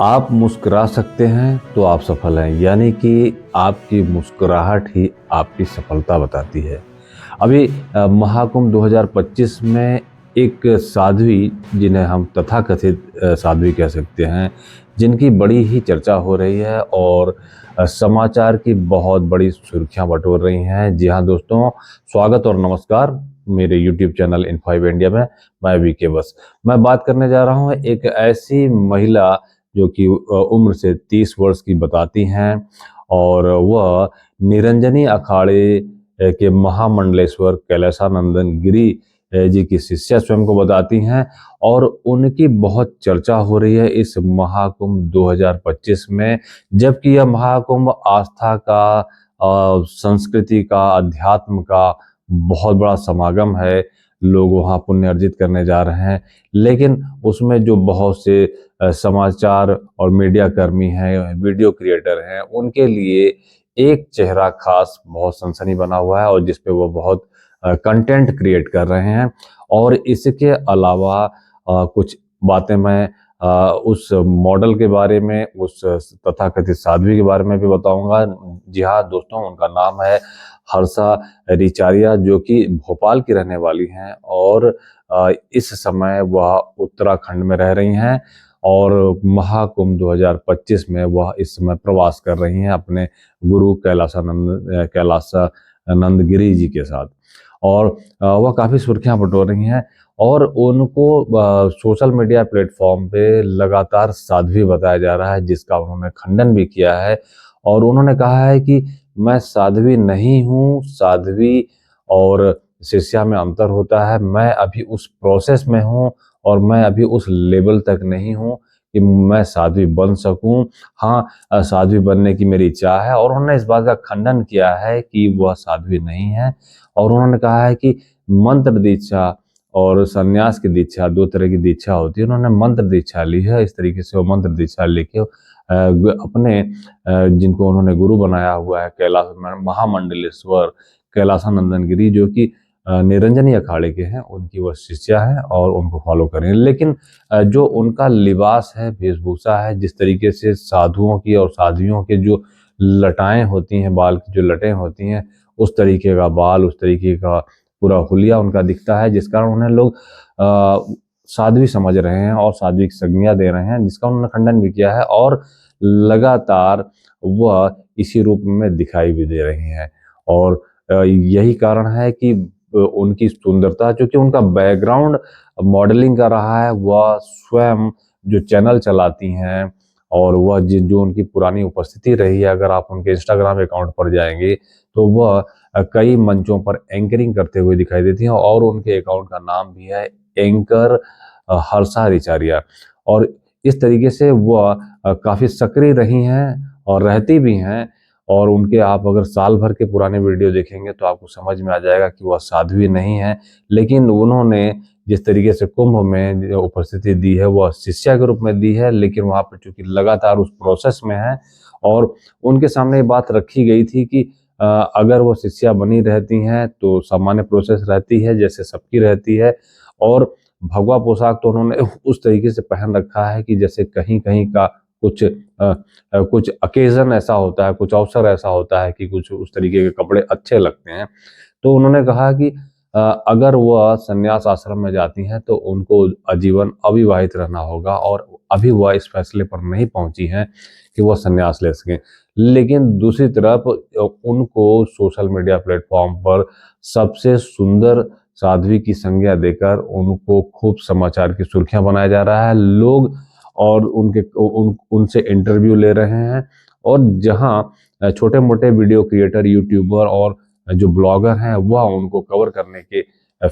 आप मुस्कुरा सकते हैं तो आप सफल हैं, यानी कि आपकी मुस्कुराहट ही आपकी सफलता बताती है। अभी महाकुंभ 2025 में एक साध्वी, जिन्हें हम तथाकथित साध्वी कह सकते हैं, जिनकी बड़ी ही चर्चा हो रही है और समाचार की बहुत बड़ी सुर्खियां बटोर रही हैं। जी हाँ दोस्तों, स्वागत और नमस्कार मेरे YouTube चैनल इन5 इंडिया में। मैं वीके बस मैं बात करने जा रहा हूँ एक ऐसी महिला जो कि उम्र से 30 वर्ष की बताती हैं और वह निरंजनी अखाड़े के महामंडलेश्वर कैलासानंदन गिरी जी की शिष्या स्वयं को बताती हैं और उनकी बहुत चर्चा हो रही है इस महाकुंभ 2025 में। जबकि यह महाकुंभ आस्था का, संस्कृति का, अध्यात्म का बहुत बड़ा समागम है। लोग वहाँ पुण्य अर्जित करने जा रहे हैं, लेकिन उसमें जो बहुत से समाचार और मीडिया कर्मी हैं, वीडियो क्रिएटर हैं, उनके लिए एक चेहरा खास बहुत सनसनी बना हुआ है और जिस पे वो बहुत कंटेंट क्रिएट कर रहे हैं। और इसके अलावा कुछ बातें मैं उस मॉडल के बारे में, उस तथाकथित साध्वी के बारे में भी बताऊंगा। जी हाँ दोस्तों, उनका नाम है हर्षा रिचारिया, जो कि भोपाल की रहने वाली हैं और इस समय वह उत्तराखंड में रह रही हैं और महाकुंभ 2025 में वह इस समय प्रवास कर रही हैं अपने गुरु कैलासानंद गिरी जी के साथ। और वह काफ़ी सुर्खियां बटोर रही हैं और उनको सोशल मीडिया प्लेटफॉर्म पे लगातार साध्वी बताया जा रहा है, जिसका उन्होंने खंडन भी किया है। और उन्होंने कहा है कि मैं साध्वी नहीं हूँ, साध्वी और शिष्या में अंतर होता है। मैं अभी उस प्रोसेस में हूँ और मैं अभी उस लेवल तक नहीं हूँ कि मैं साध्वी बन सकूं। हाँ, साध्वी बनने की मेरी इच्छा है। और उन्होंने इस बात का खंडन किया है कि वह साध्वी नहीं है और उन्होंने कहा है कि मंत्र दीक्षा और सन्यास की दीक्षा, दो तरह की दीक्षा होती है। उन्होंने मंत्र दीक्षा ली है। इस तरीके से वो मंत्र दीक्षा लेके अपने जिनको उन्होंने गुरु बनाया हुआ है, कैलाश महामंडलेश्वर कैलासानंदन गिरी, जो कि निरंजनी अखाड़े के हैं, उनकी वह शिष्या है और उनको फॉलो करें। लेकिन जो उनका लिबास है, वेशभूषा है, जिस तरीके से साधुओं की और साध्वियों के जो लटाएं होती हैं, बाल की जो लटें होती हैं, उस तरीके का बाल, उस तरीके का पूरा हुलिया उनका दिखता है, जिस कारण उन्हें लोग साध्वी समझ रहे हैं और साध्वी की संज्ञा दे रहे हैं, जिसका उन्होंने खंडन भी किया है। और लगातार वह इसी रूप में दिखाई भी दे रही हैं और यही कारण है कि उनकी सुंदरता, जो कि उनका बैकग्राउंड मॉडलिंग का रहा है, वह स्वयं जो चैनल चलाती हैं और वह जो उनकी पुरानी उपस्थिति रही है, अगर आप उनके इंस्टाग्राम अकाउंट पर जाएंगे तो वह कई मंचों पर एंकरिंग करते हुए दिखाई देती हैं और उनके अकाउंट का नाम भी है एंकर हर्षा रिचारिया। और इस तरीके से वह काफ़ी सक्रिय रही हैं और रहती भी हैं। और उनके आप अगर साल भर के पुराने वीडियो देखेंगे तो आपको समझ में आ जाएगा कि वह साध्वी नहीं है। लेकिन उन्होंने जिस तरीके से कुंभ में जो उपस्थिति दी है, वह शिष्या के रूप में दी है, लेकिन वहाँ पर चूंकि लगातार उस प्रोसेस में है और उनके सामने ये बात रखी गई थी कि अगर वो शिष्या बनी रहती हैं तो सामान्य प्रोसेस रहती है जैसे सबकी रहती है। और भगवा पोशाक तो उन्होंने उस तरीके से पहन रखा है कि जैसे कहीं कहीं का कुछ अकेजन ऐसा होता है, कुछ अवसर ऐसा होता है कि कुछ उस तरीके के कपड़े अच्छे लगते हैं। तो उन्होंने कहा कि अगर वह संन्यास आश्रम में जाती हैं तो उनको आजीवन अविवाहित रहना होगा और अभी वह इस फैसले पर नहीं पहुंची हैं कि वह संन्यास ले सकें। लेकिन दूसरी तरफ उनको सोशल मीडिया प्लेटफॉर्म पर सबसे सुंदर साध्वी की संज्ञा देकर उनको खूब समाचार की सुर्खियां बनाया जा रहा है। लोग और उनसे इंटरव्यू ले रहे हैं और जहां छोटे मोटे वीडियो क्रिएटर, यूट्यूबर और जो ब्लॉगर हैं वह उनको कवर करने के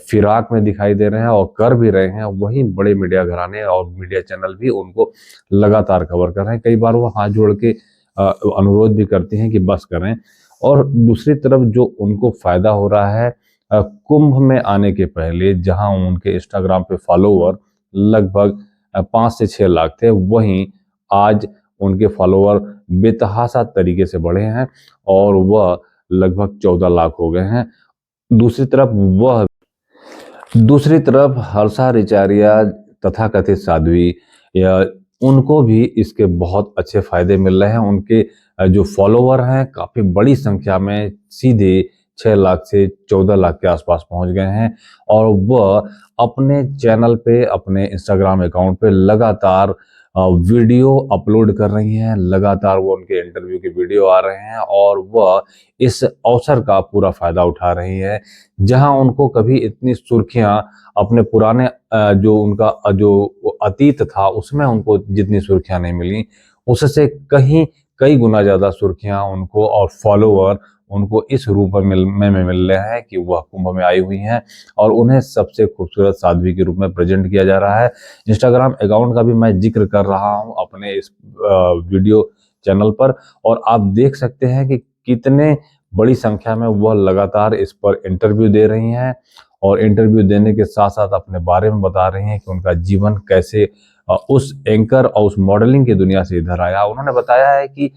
फिराक में दिखाई दे रहे हैं और कर भी रहे हैं, वहीं बड़े मीडिया घराने और मीडिया चैनल भी उनको लगातार कवर कर रहे हैं। कई बार वो हाथ जोड़ के अनुरोध भी करते हैं कि बस करें। और दूसरी तरफ जो उनको फायदा हो रहा है, कुंभ में आने के पहले जहां उनके इंस्टाग्राम पे फॉलोवर लगभग 5 से 6 लाख थे, वहीं आज उनके फॉलोवर बेतहाशा तरीके से बढ़े हैं और वह लगभग 14 लाख हो गए हैं। दूसरी तरफ हर्षा रिचारिया तथाकथित साध्वी, या उनको भी इसके बहुत अच्छे फायदे मिल रहे हैं। उनके जो फॉलोवर हैं काफी बड़ी संख्या में सीधे 6 लाख से 14 लाख के आसपास पहुंच गए हैं और वह अपने चैनल पे, अपने इंस्टाग्राम अकाउंट पे लगातार वीडियो अपलोड कर रही हैं। लगातार वो उनके इंटरव्यू के वीडियो आ रहे हैं और वह इस अवसर का पूरा फायदा उठा रही है। जहां उनको कभी इतनी सुर्खियां अपने पुराने जो उनका जो अतीत था उसमें उनको जितनी सुर्खियां नहीं मिली, उससे कहीं कई गुना ज्यादा सुर्खियां उनको और फॉलोवर उनको इस रूप में मिल रहे हैं कि वह कुंभ में आई हुई हैं और उन्हें सबसे खूबसूरत साध्वी के रूप में प्रेजेंट किया जा रहा है। इंस्टाग्राम अकाउंट का भी मैं जिक्र कर रहा हूं अपने इस वीडियो चैनल पर और आप देख सकते हैं कि कितने बड़ी संख्या में वह लगातार इस पर इंटरव्यू दे रही हैं और इंटरव्यू देने के साथ साथ अपने बारे में बता रही हैं कि उनका जीवन कैसे उस एंकर और उस मॉडलिंग की दुनिया से इधर आया। उन्होंने बताया है कि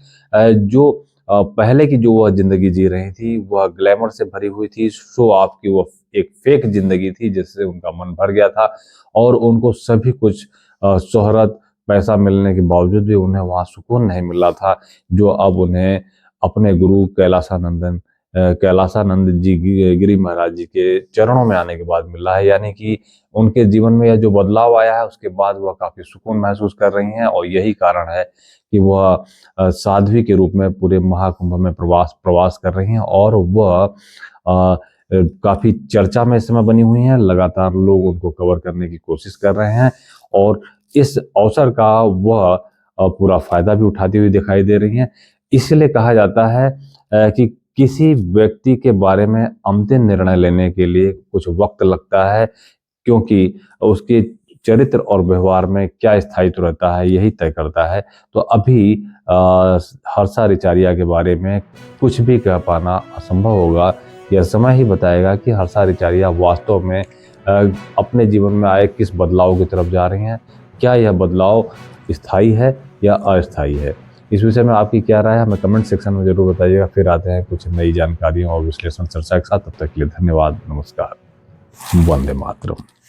जो पहले की जो वह जिंदगी जी रही थी वह ग्लैमर से भरी हुई थी, शो ऑफ की वह एक फेक जिंदगी थी जिससे उनका मन भर गया था और उनको सभी कुछ शोहरत पैसा मिलने के बावजूद भी उन्हें वहां सुकून नहीं मिल रहा था, जो अब उन्हें अपने गुरु कैलासानंद जी गिरी महाराज जी के चरणों में आने के बाद मिल रहा है। यानी कि उनके जीवन में यह जो बदलाव आया है उसके बाद वह काफी सुकून महसूस कर रही हैं और यही कारण है कि वह साध्वी के रूप में पूरे महाकुंभ में प्रवास कर रही हैं और वह काफी चर्चा में इस समय बनी हुई हैं। लगातार लोग उनको कवर करने की कोशिश कर रहे हैं और इस अवसर का वह पूरा फायदा भी उठाती हुई दिखाई दे रही हैं। इसलिए कहा जाता है कि किसी व्यक्ति के बारे में अंतिम निर्णय लेने के लिए कुछ वक्त लगता है, क्योंकि उसके चरित्र और व्यवहार में क्या स्थायित्व रहता है यही तय करता है। तो अभी हर्षा रिचारिया के बारे में कुछ भी कह पाना असंभव होगा। यह समय ही बताएगा कि हर्षा रिचारिया वास्तव में अपने जीवन में आए किस बदलाव की तरफ जा रही हैं। क्या यह बदलाव स्थायी है या अस्थायी है? इस विषय में आपकी क्या राय है हमें कमेंट सेक्शन में जरूर बताइएगा। फिर आते हैं कुछ नई जानकारियों और विश्लेषण चर्चा के साथ। तब तक के लिए धन्यवाद, नमस्कार, वंदे मातरम।